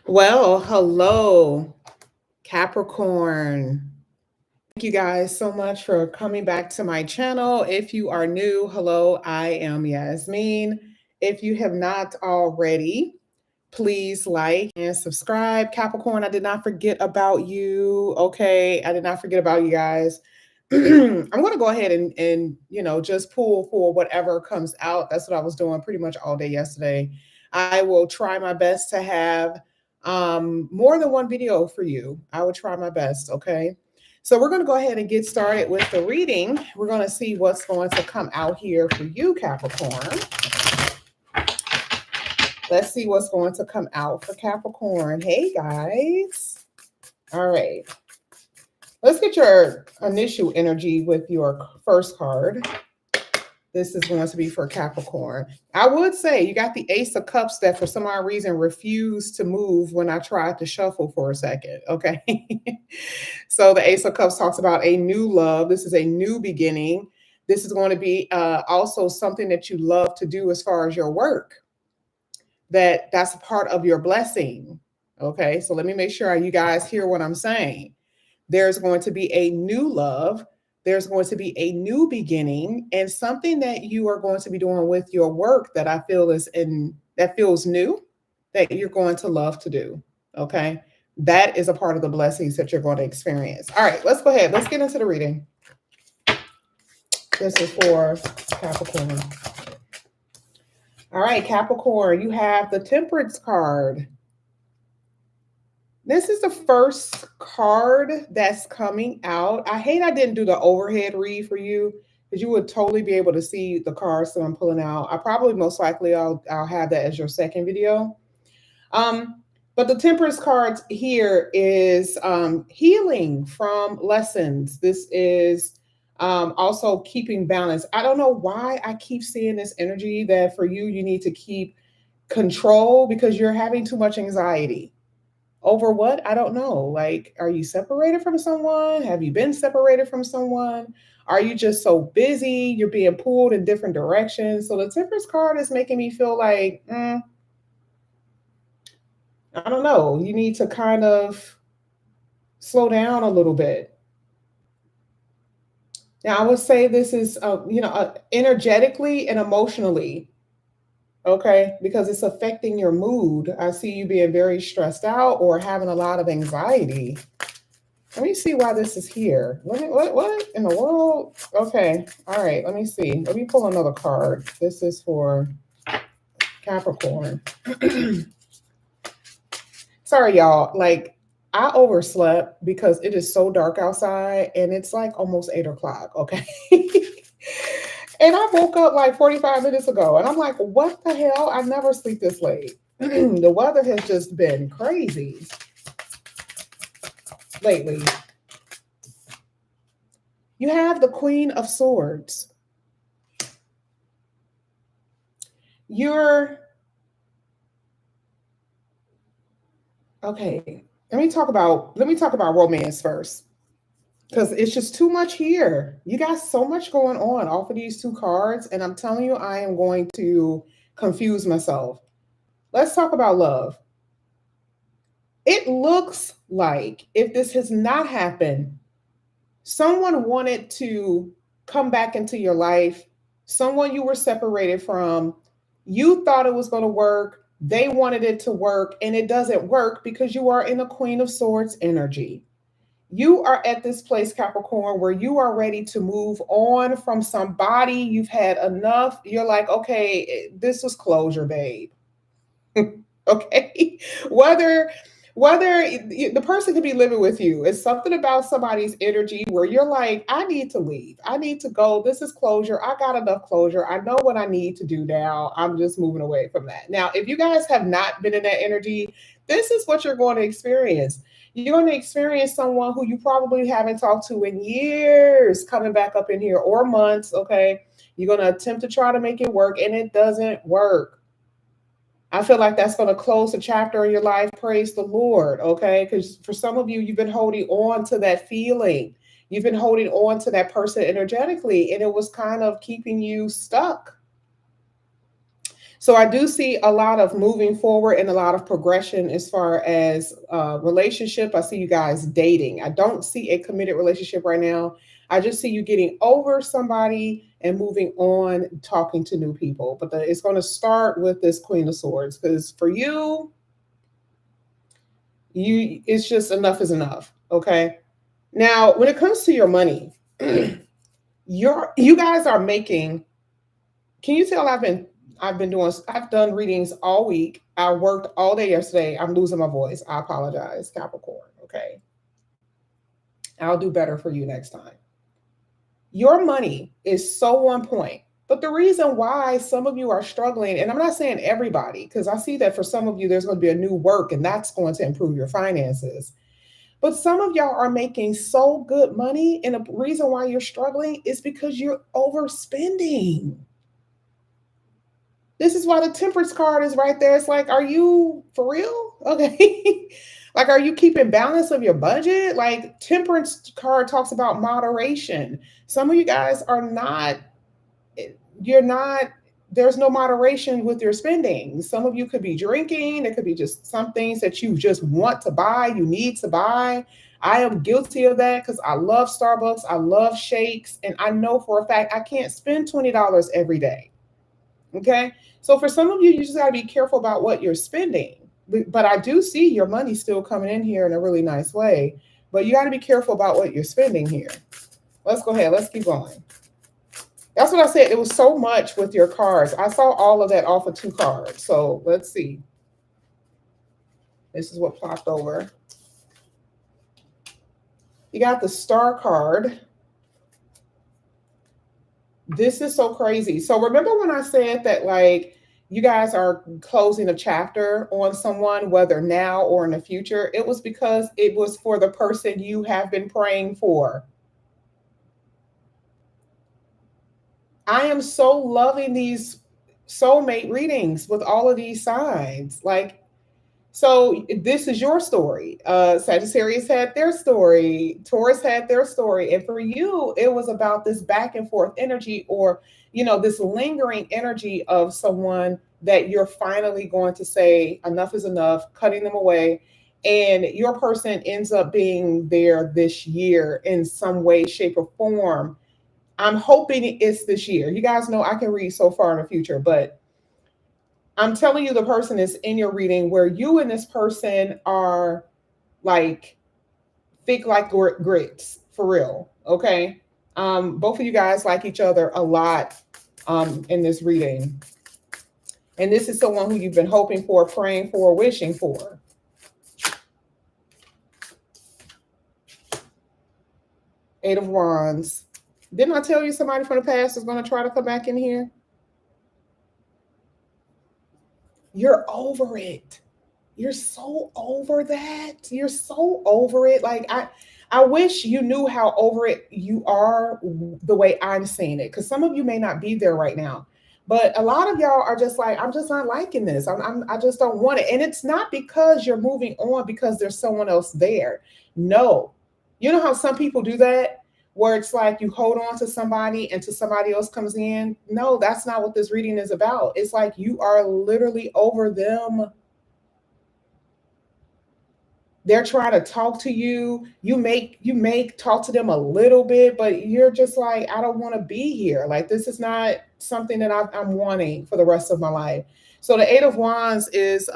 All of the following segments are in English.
Well, hello, Capricorn. Thank you guys so much for coming back to my channel. If you are new, hello, I am Yasmin. If you have not already, please like and subscribe. Capricorn, I did not forget about you. Okay, I did not forget about you guys. I'm going to go ahead and just pull for whatever comes out. That's what I was doing pretty much all day yesterday. I will try my best to have more than one video for you. I will try my best. Okay. So we're going to go ahead and get started with the reading. We're going to see what's going to come out here for you, Capricorn. Let's see what's going to come out for Capricorn. Hey, guys. All right. Let's get your initial energy with your first card. This is going to be for Capricorn. I would say you got the Ace of Cups that for some odd reason refused to move when I tried to shuffle for a second. Okay. So the Ace of Cups talks about a new love. This is a new beginning. This is going to be also something that you love to do as far as your work. That's a part of your blessing. Okay. So let me make sure you guys hear what I'm saying. There's going to be a new love. There's going to be a new beginning and something that you are going to be doing with your work that I feel that feels new, that you're going to love to do. Okay. That is a part of the blessings that you're going to experience. All right, let's go ahead. Let's get into the reading. This is for Capricorn. All right, Capricorn, you have the Temperance card. This is the first card that's coming out. I hate I didn't do the overhead read for you because you would totally be able to see the cards that I'm pulling out. I probably most likely I'll have that as your second video. But the Temperance card here is healing from lessons. This is also keeping balance. I don't know why I keep seeing this energy that for you need to keep control because you're having too much anxiety. Over what? I don't know. Like, are you separated from someone? Have you been separated from someone? Are you just so busy? You're being pulled in different directions. So the Temperance card is making me feel like, I don't know. You need to kind of slow down a little bit. Now, I would say this is, energetically and emotionally, okay, because it's affecting your mood. I see you being very stressed out or having a lot of anxiety. Let me see why this is here. What in the world? Okay, all right, let me see. Let me pull another card. This is for Capricorn. Sorry, y'all. Like, I overslept because it is so dark outside and it's like almost 8 o'clock, okay? And I woke up like 45 minutes ago and I'm like, what the hell? I never sleep this late. The weather has just been crazy lately. You have the Queen of Swords. Okay. Let me talk about romance first. Because it's just too much here. You got so much going on off of these two cards, and I'm telling you, I am going to confuse myself. Let's talk about love. It looks like if this has not happened, someone wanted to come back into your life, someone you were separated from, you thought it was going to work, they wanted it to work, and it doesn't work because you are in the Queen of Swords energy. You are at this place, Capricorn, where you are ready to move on from somebody. You've had enough. You're like, okay, this was closure, babe. Okay. Whether the person could be living with you, it's something about somebody's energy where you're like, I need to leave. I need to go. This is closure. I got enough closure. I know what I need to do now. I'm just moving away from that. Now, if you guys have not been in that energy, this is what you're going to experience. You're going to experience someone who you probably haven't talked to in years coming back up in here, or months. Okay. You're going to attempt to try to make it work and it doesn't work. I feel like that's going to close a chapter in your life. Praise the Lord. Okay. Because for some of you, you've been holding on to that feeling. You've been holding on to that person energetically, and it was kind of keeping you stuck. So I do see a lot of moving forward and a lot of progression as far as relationship. I see you guys dating. I don't see a committed relationship right now. I just see you getting over somebody and moving on, talking to new people. But it's going to start with this Queen of Swords, because for you, it's just enough is enough. Okay. Now, when it comes to your money, you guys are making. Can you tell I've done readings all week. I worked all day yesterday. I'm losing my voice. I apologize, Capricorn. Okay. I'll do better for you next time. Your money is so on point. But the reason why some of you are struggling, and I'm not saying everybody, because I see that for some of you, there's going to be a new work and that's going to improve your finances. But some of y'all are making so good money, and the reason why you're struggling is because you're overspending. This is why the temperance card is right there. It's like, are you for real? Okay. Like, are you keeping balance of your budget? Like, temperance card talks about moderation. Some of you guys are not, you're not, there's no moderation with your spending. Some of you could be drinking. It could be just some things that you just want to buy, you need to buy. I am guilty of that because I love Starbucks. I love shakes. And I know for a fact I can't spend $20 every day. Okay. So for some of you, you just got to be careful about what you're spending. But I do see your money still coming in here in a really nice way. But you got to be careful about what you're spending here. Let's go ahead. Let's keep going. That's what I said. It was so much with your cards. I saw all of that off of 2 cards. So let's see. This is what plopped over. You got the Star card. This is so crazy. So remember when I said that, like, you guys are closing a chapter on someone, whether now or in the future? It was because it was for the person you have been praying for. I am so loving these soulmate readings with all of these signs. Like, so this is your story. Sagittarius had their story. Taurus had their story. And for you, it was about this back and forth energy, or, this lingering energy of someone that you're finally going to say, enough is enough, cutting them away. And your person ends up being there this year in some way, shape, or form. I'm hoping it's this year. You guys know I can read so far in the future, but I'm telling you, the person is in your reading where you and this person are like thick like grits, for real. Okay. Both of you guys like each other a lot in this reading. And this is someone who you've been hoping for, praying for, wishing for. Eight of Wands. Didn't I tell you somebody from the past is going to try to come back in here? You're over it. You're so over that. You're so over it. Like, I wish you knew how over it you are the way I'm seeing it. Because some of you may not be there right now. But a lot of y'all are just like, I'm just not liking this. I just don't want it. And it's not because you're moving on because there's someone else there. No. You know how some people do that? Where it's like you hold on to somebody until somebody else comes in. No, that's not what this reading is about. It's like you are literally over them. They're trying to talk to you. You make talk to them a little bit, but you're just like, I don't want to be here. Like, this is not something that I'm wanting for the rest of my life. So the Eight of Wands is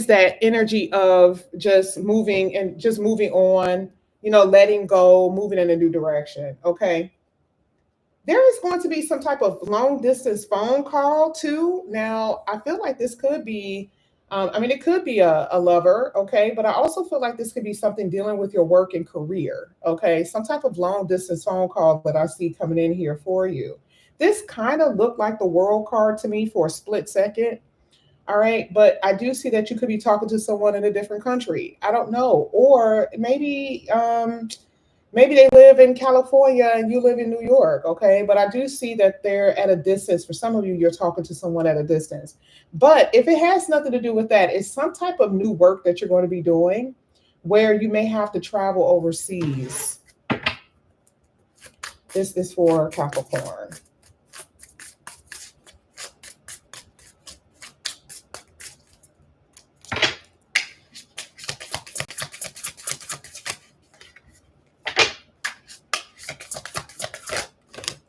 that energy of just moving and just moving on, letting go, moving in a new direction. Okay. There is going to be some type of long distance phone call too. Now, I feel like this could be, it could be a lover. Okay. But I also feel like this could be something dealing with your work and career. Okay. Some type of long distance phone call that I see coming in here for you. This kind of looked like the World card to me for a split second. All right. But I do see that you could be talking to someone in a different country. I don't know. Or maybe they live in California and you live in New York. Okay. But I do see that they're at a distance. For some of you, you're talking to someone at a distance. But if it has nothing to do with that, it's some type of new work that you're going to be doing where you may have to travel overseas. This is for Capricorn.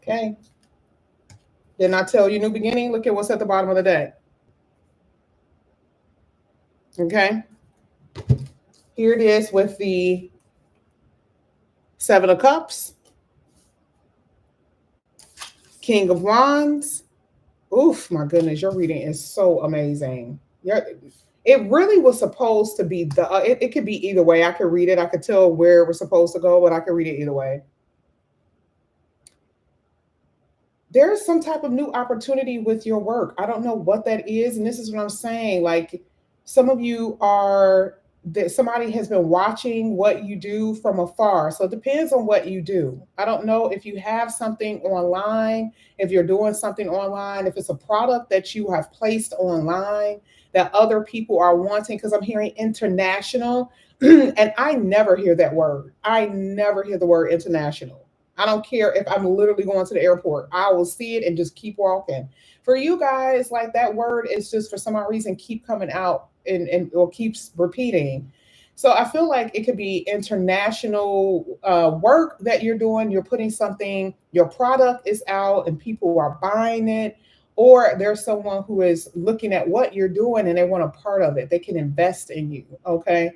Okay. Didn't I tell you new beginning? Look at what's at the bottom of the deck. Okay. Here it is with the Seven of Cups, King of Wands. Oof, my goodness, your reading is so amazing. It really was supposed to be it could be either way. I could read it. I could tell where it was supposed to go, but I could read it either way. There's some type of new opportunity with your work. I don't know what that is. And this is what I'm saying. Like some of you are that somebody has been watching what you do from afar. So it depends on what you do. I don't know if you have something online, if you're doing something online, if it's a product that you have placed online that other people are wanting, because I'm hearing international and I never hear that word. I never hear the word international. I don't care if I'm literally going to the airport. I will see it and just keep walking. For you guys, like that word is just for some odd reason keep coming out and or keeps repeating. So I feel like it could be international work that you're doing. You're putting something, your product is out and people are buying it, or there's someone who is looking at what you're doing and they want a part of it. They can invest in you. Okay.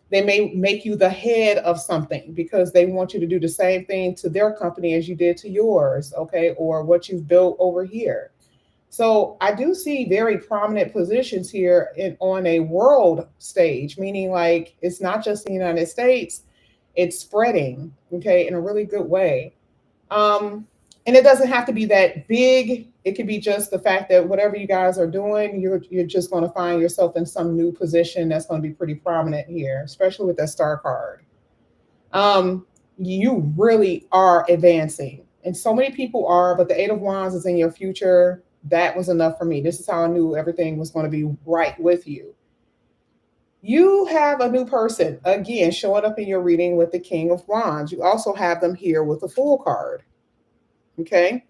They may make you the head of something because they want you to do the same thing to their company as you did to yours, okay, or what you've built over here. So I do see very prominent positions here on a world stage, meaning like it's not just the United States, it's spreading, okay, in a really good way. Um, and it doesn't have to be that big. It could be just the fact that whatever you guys are doing, you're just going to find yourself in some new position that's going to be pretty prominent here, especially with that star card. You really are advancing, and so many people are. But the Eight of Wands is in your future. That was enough for me. This is how I knew everything was going to be right with you. You have a new person again showing up in your reading with the King of Wands. You also have them here with the Fool card. Okay.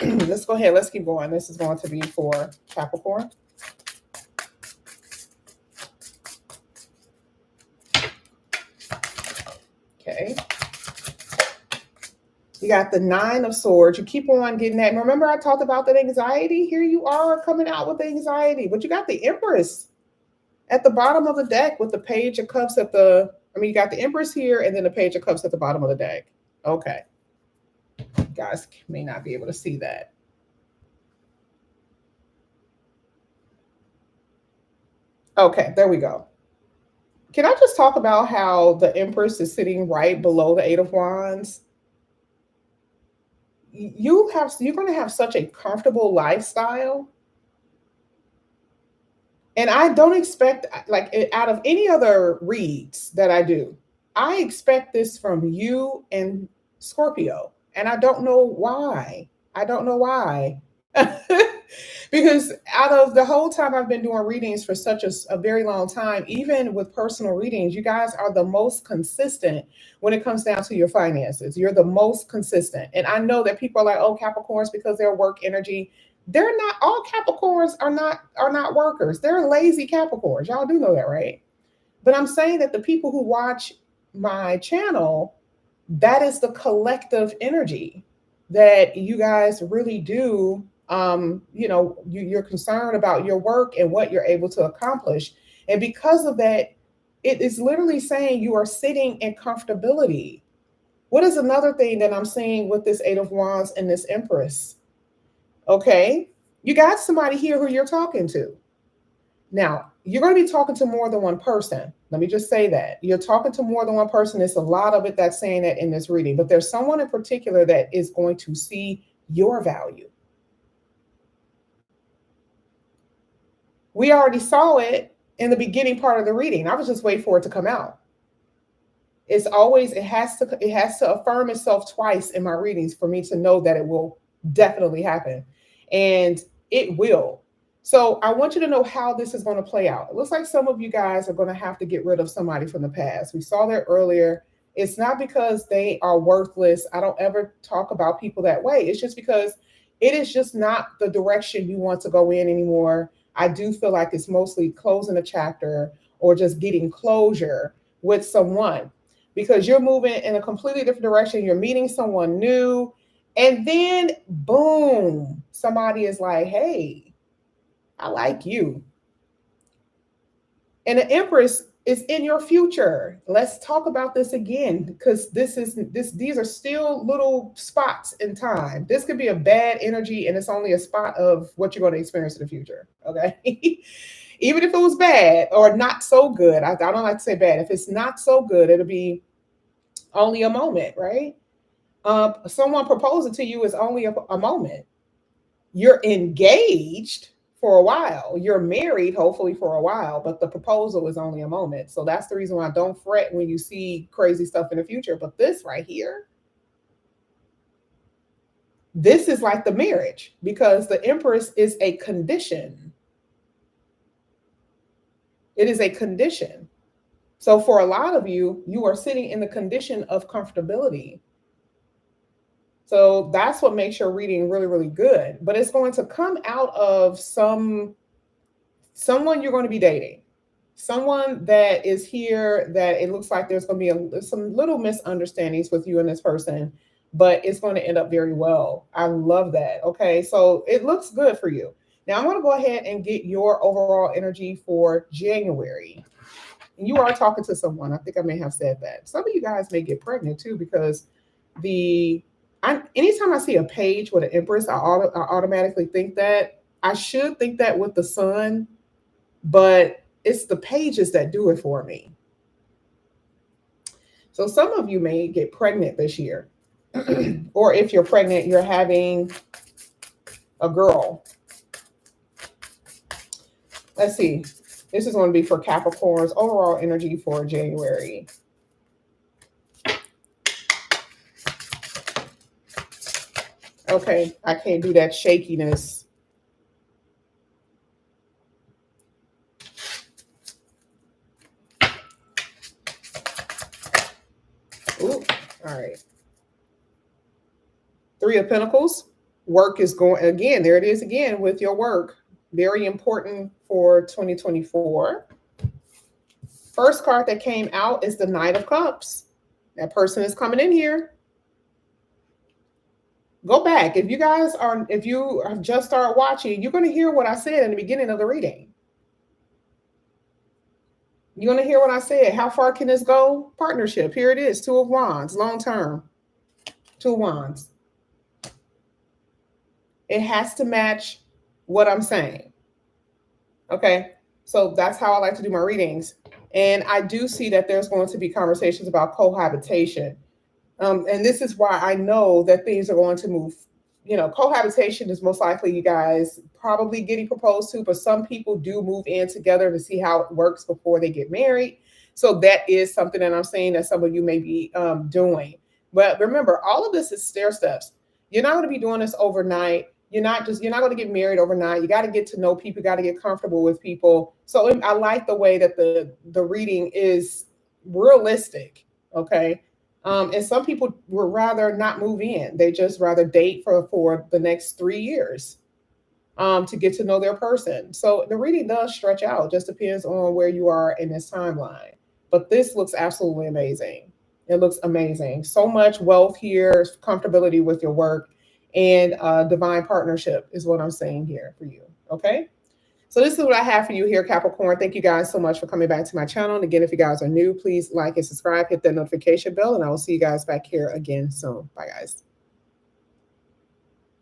Let's go ahead. Let's keep going. This is going to be for Capricorn. Okay. You got the Nine of Swords. You keep on getting that. Remember I talked about that anxiety? Here you are coming out with the anxiety. But you got the Empress at the bottom of the deck with the Page of Cups you got the Empress here and then the Page of Cups at the bottom of the deck. Okay. You guys may not be able to see that. Okay, there we go. Can I just talk about how the Empress is sitting right below the Eight of Wands? You're going to have such a comfortable lifestyle. And I don't expect, like, out of any other reads that I do, I expect this from you and Scorpio. And I don't know why. I don't know why. Because out of the whole time I've been doing readings for such a very long time, even with personal readings, you guys are the most consistent when it comes down to your finances. You're the most consistent. And I know that people are like, oh, Capricorns, because they're work energy. They're not, all Capricorns are not workers. They're lazy Capricorns. Y'all do know that, right? But I'm saying that the people who watch my channel, that is the collective energy that you guys really do. You're concerned about your work and what you're able to accomplish. And because of that, it is literally saying you are sitting in comfortability. What is another thing that I'm seeing with this Eight of Wands and this Empress? Okay, you got somebody here who you're talking to. Now, you're going to be talking to more than one person. Let me just say that. You're talking to more than one person. There's a lot of it that's saying that in this reading, but there's someone in particular that is going to see your value. We already saw it in the beginning part of the reading. I was just waiting for it to come out. It has to affirm itself twice in my readings for me to know that it will definitely happen. And it will. So I want you to know how this is going to play out. It looks like some of you guys are going to have to get rid of somebody from the past. We saw that earlier. It's not because they are worthless. I don't ever talk about people that way. It's just because it is just not the direction you want to go in anymore. I do feel like it's mostly closing a chapter or just getting closure with someone. because you're moving in a completely different direction. You're meeting someone new. And then, boom, somebody is like, hey, I like you. And the Empress is in your future. Let's talk about this again, because these are still little spots in time. This could be a bad energy and it's only a spot of what you're going to experience in the future. Okay. Even if it was bad or not so good, I don't like to say bad. If it's not so good, it'll be only a moment, right? Someone proposing to you is only a moment. You're engaged for a while. You're married, hopefully, for a while, but the proposal is only a moment. So that's the reason why I don't fret when you see crazy stuff in the future. But this right here, this is like the marriage, because the Empress is a condition. It is a condition. So for a lot of you, you are sitting in the condition of comfortability. So that's what makes your reading really, really good. But it's going to come out of someone you're going to be dating, someone that is here that it looks like there's going to be some little misunderstandings with you and this person, but it's going to end up very well. I love that. Okay, so it looks good for you. Now I'm going to go ahead and get your overall energy for January. And you are talking to someone. I think I may have said that. Some of you guys may get pregnant too, because anytime I see a page with an Empress, I automatically think that. I should think that with the Sun, but it's the pages that do it for me. So some of you may get pregnant this year. Or if you're pregnant, you're having a girl. Let's see. This is going to be for Capricorn's overall energy for January. Okay, I can't do that shakiness. Ooh, all right. Three of Pentacles. Work is going, again, there it is again with your work. Very important for 2024. First card that came out is the Knight of Cups. That person is coming in here. Go back. If you have just started watching, you're going to hear what I said in the beginning of the reading. You're going to hear what I said. How far can this go? Partnership. Here it is. Two of Wands. Long term. Two of Wands. It has to match what I'm saying. Okay. So that's how I like to do my readings. And I do see that there's going to be conversations about cohabitation. And this is why I know that things are going to move. You know, cohabitation is most likely you guys probably getting proposed to, but some people do move in together to see how it works before they get married. So that is something that I'm saying that some of you may be doing. But remember, all of this is stair steps. You're not going to be doing this overnight. You're not going to get married overnight. You got to get to know people. You got to get comfortable with people. So I like the way that the reading is realistic. Okay. And some people would rather not move in. They just rather date for the next 3 years to get to know their person. So the reading does stretch out. Just depends on where you are in this timeline. But this looks absolutely amazing. It looks amazing. So much wealth here, comfortability with your work, and divine partnership is what I'm saying here for you. Okay. So this is what I have for you here, Capricorn. Thank you guys so much for coming back to my channel. And again, if you guys are new, please like and subscribe, hit that notification bell, and I will see you guys back here again soon. Bye, guys.